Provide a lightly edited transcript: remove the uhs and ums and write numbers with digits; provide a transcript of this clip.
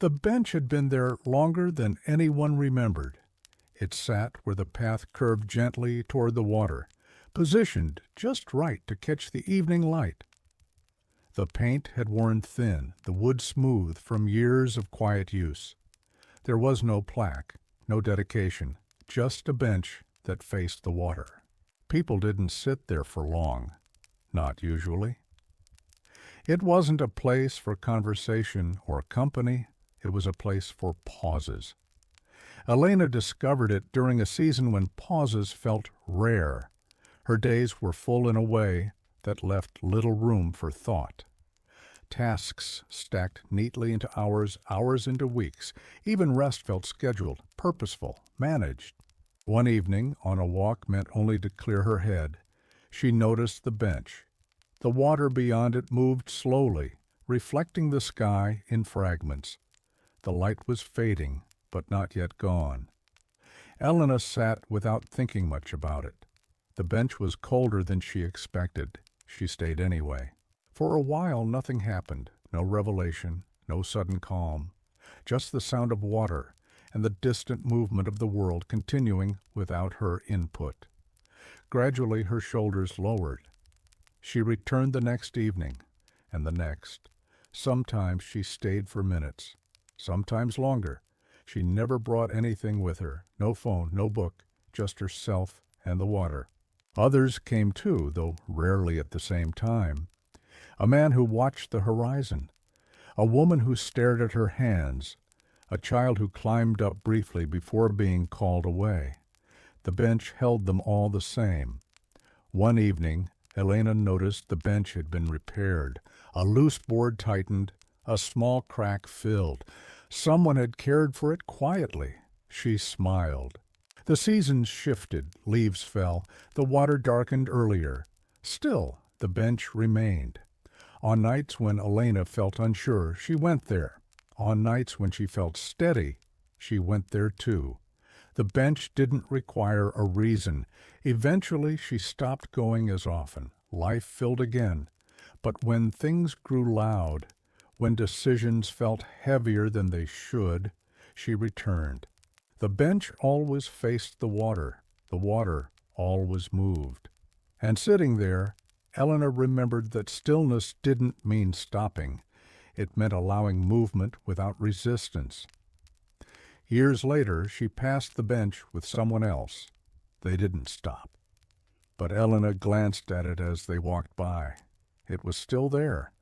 The bench had been there longer than anyone remembered. It sat where the path curved gently toward the water, positioned just right to catch the evening light. The paint had worn thin, the wood smooth from years of quiet use. There was no plaque, no dedication, just a bench that faced the water. People didn't sit there for long, not usually. It wasn't a place for conversation or company, it was a place for pauses. Elena discovered it during a season when pauses felt rare. Her days were full in a way that left little room for thought. Tasks stacked neatly into hours, hours into weeks. Even rest felt scheduled, purposeful, managed. One evening, on a walk meant only to clear her head, she noticed the bench. The water beyond it moved slowly, reflecting the sky in fragments. The light was fading, but not yet gone. Elena sat without thinking much about it. The bench was colder than she expected. She stayed anyway. For a while nothing happened, no revelation, no sudden calm, just the sound of water and the distant movement of the world continuing without her input. Gradually her shoulders lowered. She returned the next evening, and the next. Sometimes she stayed for minutes, sometimes longer. She never brought anything with her, no phone, no book, just herself and the water. Others came too, though rarely at the same time. A man who watched the horizon, a woman who stared at her hands, a child who climbed up briefly before being called away. The bench held them all the same. One evening, Elena noticed the bench had been repaired. A loose board tightened, a small crack filled. Someone had cared for it quietly. She smiled. The seasons shifted, leaves fell, the water darkened earlier. Still, the bench remained. On nights when Elena felt unsure, she went there. On nights when she felt steady, she went there too. The bench didn't require a reason. Eventually she stopped going as often. Life filled again. But when things grew loud, when decisions felt heavier than they should, she returned. The bench always faced the water always moved. And sitting there, Eleanor remembered that stillness didn't mean stopping. It meant allowing movement without resistance. Years later, she passed the bench with someone else. They didn't stop. But Elena glanced at it as they walked by. It was still there,